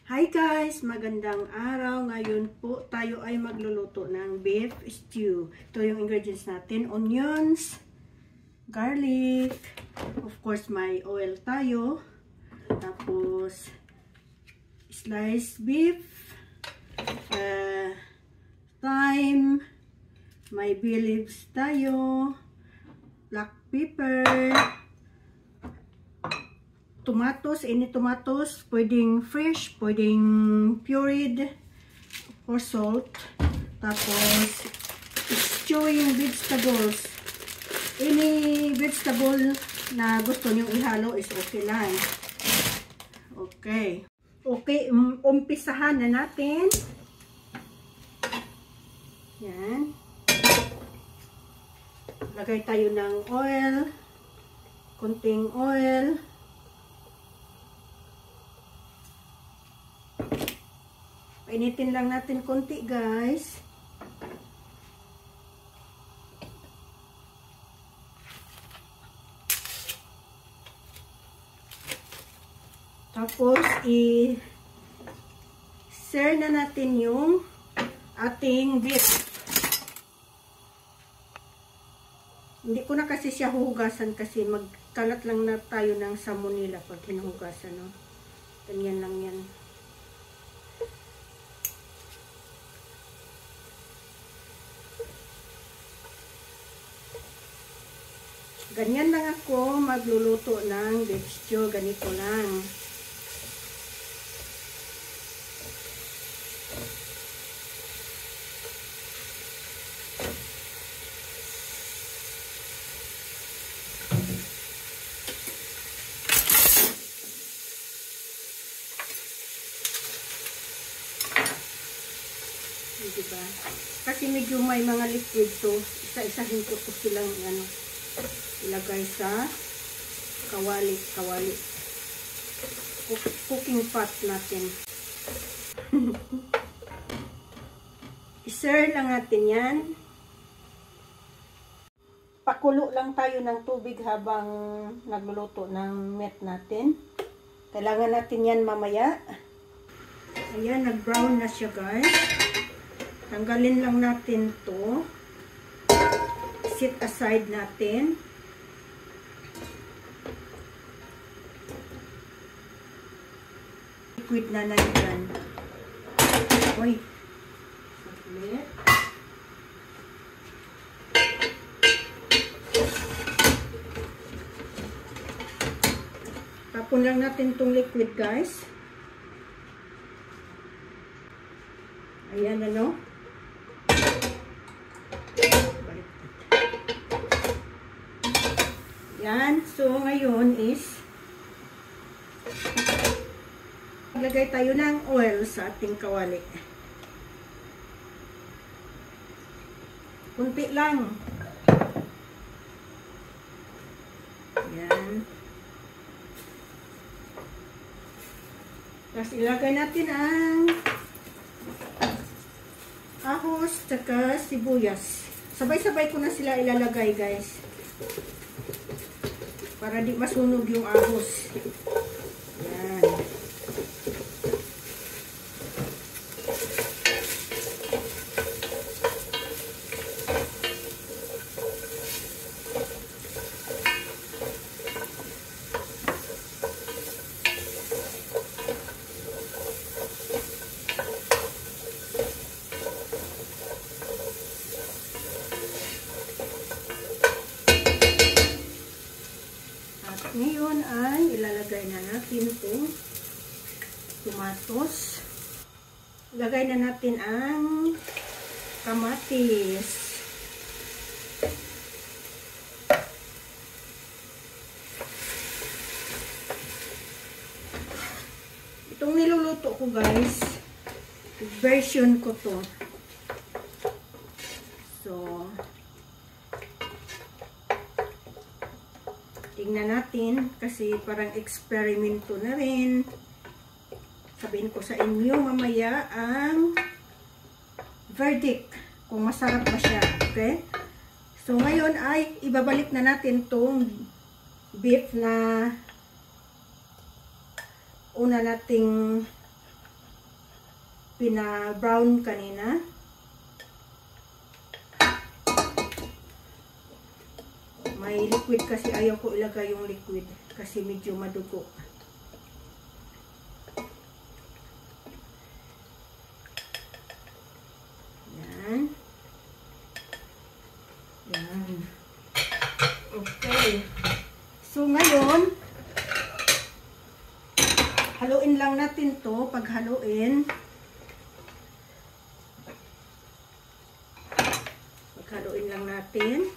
Hi guys! Magandang araw. Ngayon po tayo ay magluluto ng beef stew. Ito yung ingredients natin. Onions, garlic, of course may oil tayo. Tapos sliced beef, thyme, may bay leaves tayo, black pepper, tomatoes, any tomatoes, pwedeng fresh, pwedeng pureed, or salt. Tapos, stewing vegetables. Any vegetable na gusto nyong ihalo is okay lang. Okay. Okay, umpisahan na natin. Yan. Lagay tayo ng oil. Konting oil. Painitin lang natin konti, guys. Tapos, i-sear na natin yung ating beef. Hindi ko na kasi siya hugasan kasi magkalat lang na tayo ng salmonella pag hinuhugasan, no? Ganyan lang yan. Ganyan lang ako magluluto ng beef stew. Ganito lang. Diba? Kasi medyo may mga liquid, so isa-isahin ko silang ilagay sa kawali cooking pot natin. I-sear lang natin yan. Pakulo lang tayo ng tubig habang nagluluto ng meat natin. Kailangan natin yan mamaya. Ayan, nag-brown na siya, guys. Tanggalin lang natin to. Set aside natin. Liquid na yan. Uy. Saglit. Tapon lang natin tong liquid, guys. Ayan, ano? Yan. So, ngayon is maglagay tayo ng oil sa ating kawali. Kunti lang. Yan. Tapos ilagay natin ang ahos tsaka sibuyas. Sabay-sabay ko na sila ilalagay, guys. Para di masunog yung ahos. Yan. Ngayon ay ilalagay na natin itong tomatoes. Ilagay na natin ang kamatis. Itong niluluto ko, guys, version ko to. So, tingnan natin kasi parang eksperimento na rin. Sabihin ko sa inyo mamaya ang verdict kung masarap ba siya. Okay? So ngayon ay ibabalik na natin tong beef na una nating pina-brown kanina. May liquid kasi ayaw ko ilagay yung liquid kasi medyo madugo. Yan. Yan. Okay. So ngayon, haluin lang natin to. Pag haluin, lang natin.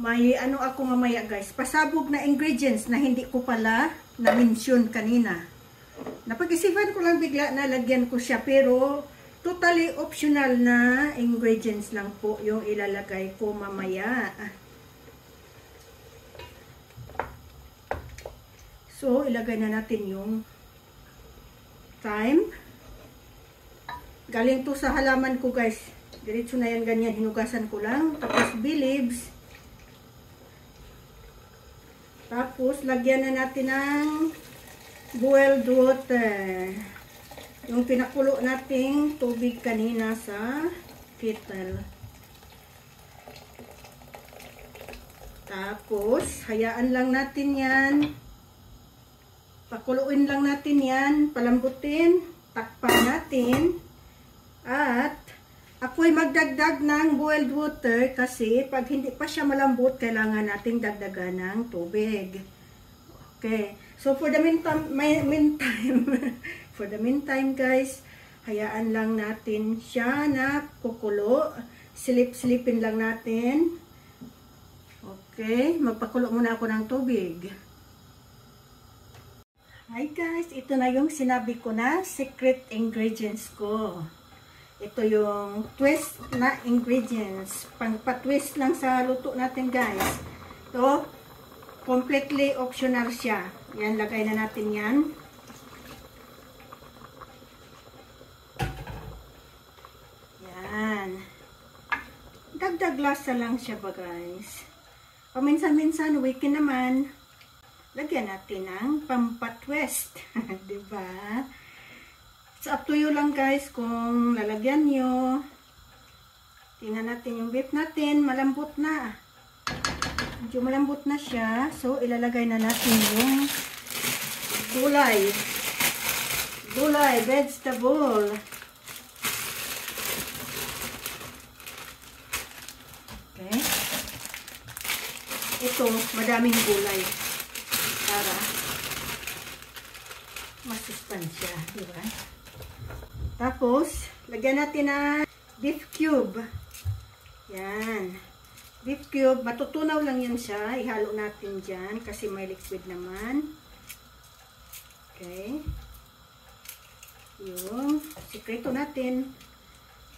May ano ako mamaya guys, pasabog na ingredients na hindi ko pala na-mention kanina. Napag-isipan ko lang bigla na lagyan ko siya, pero totally optional na ingredients lang po yung ilalagay ko mamaya. So, ilagay na natin yung thyme. Galing to sa halaman ko guys. Diretso na yan ganyan, hinugasan ko lang. Tapos bay leaves. Tapos, lagyan na natin ng boiled water. Yung pinakulo nating tubig kanina sa kettle. Tapos, hayaan lang natin yan. Pakuluin lang natin yan. Palambutin. Takpan natin. At, ako'y magdagdag ng boiled water kasi pag hindi pa siya malambot, kailangan nating dagdagan ng tubig. Okay. So, for the meantime, guys, hayaan lang natin siya na kukulo. Silip-silipin lang natin. Okay. Magpakulo muna ako ng tubig. Hi guys, ito na yung sinabi ko na secret ingredients ko. Ito yung twist na ingredients. Pang-twist lang sa luto natin guys. Ito, completely optional siya. Yan, lagay na natin yan. Yan. Dagdag lasa lang siya ba guys. Paminsan-minsan, weekend naman, lagyan natin ng pampatwist. Diba? It's up to you lang guys kung lalagyan nyo. Tingnan natin yung beef natin. Malambot na. Medyo malambot na siya. So, ilalagay na natin yung gulay. Gulay, vegetable. Okay. Ito, madaming gulay. Para masustansya. Diba? Tapos, lagyan natin na beef cube. Yan. Beef cube. Matutunaw lang yan siya. Ihalo natin dyan kasi may liquid naman. Okay. Yung sikreto natin.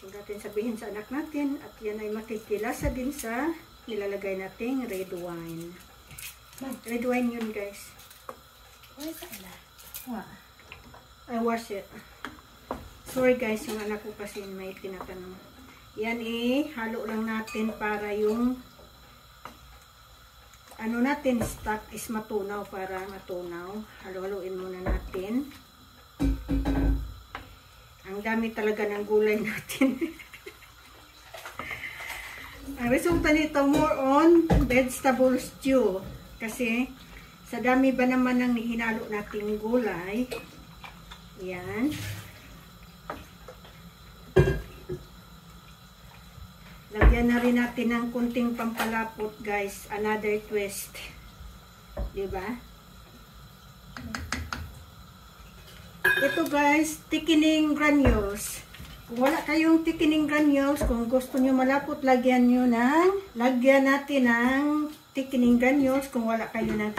Huwag natin sabihin sa anak natin. At yan ay makikilasa din sa nilalagay nating red wine. Red wine yun guys. Why is that? What? I wash it. Sorry guys, yung anak ko kasi may tinatanong. Yan halo lang natin para yung ano natin, stock is matunaw, para matunaw. Halo-haloin muna natin. Ang dami talaga ng gulay natin. Ang resulta nito more on vegetable stew. Kasi sa dami ba naman ng hinalo nating gulay. Yan. Lagyan na rin natin ng kunting pampalapot guys. Another twist. Diba? Ito guys, thickening granules. Kung wala kayong thickening granules, kung gusto nyo malapot, lagyan natin ng thickening granules. Kung wala kayo ng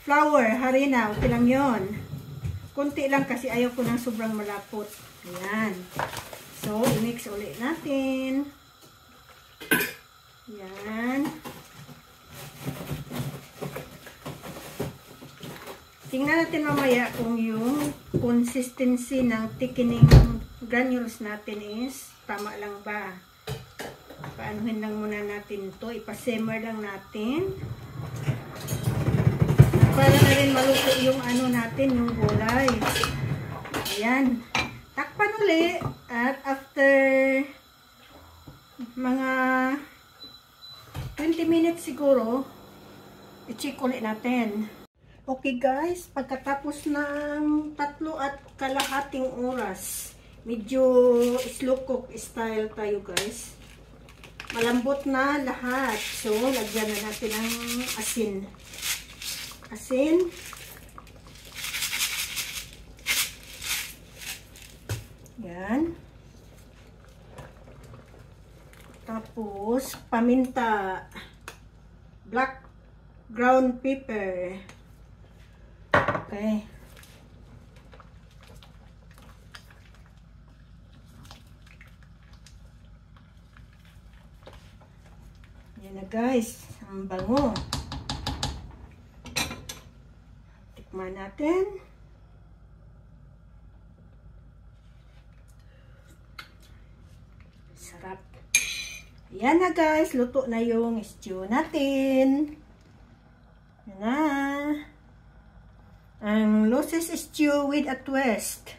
flour, harina, okay lang yun. Kunti lang kasi ayaw ko ng sobrang malapot. Ayan. So, i-mix ulit natin. Yan. Tingnan natin mamaya kung yung consistency ng thickening granules natin is tama lang ba. Paanuhin lang muna natin to. Ipasimmer lang natin. Para na rin maluto yung ano natin, yung gulay. Ayan. Takpan uli. At after mga 20 minutes siguro, i-check ulit natin. Okay guys, pagkatapos ng 3.5 oras, medyo slow cook style tayo guys. Malambot na lahat. So, lagyan na natin ng asin. Asin. Yan. Tapos, paminta. Black ground pepper. Okay. Yan na guys. Ang bango. Tikman natin. Sarap. Yan na guys. Luto na yung stew natin. Yan na. Ang loses stew with a twist.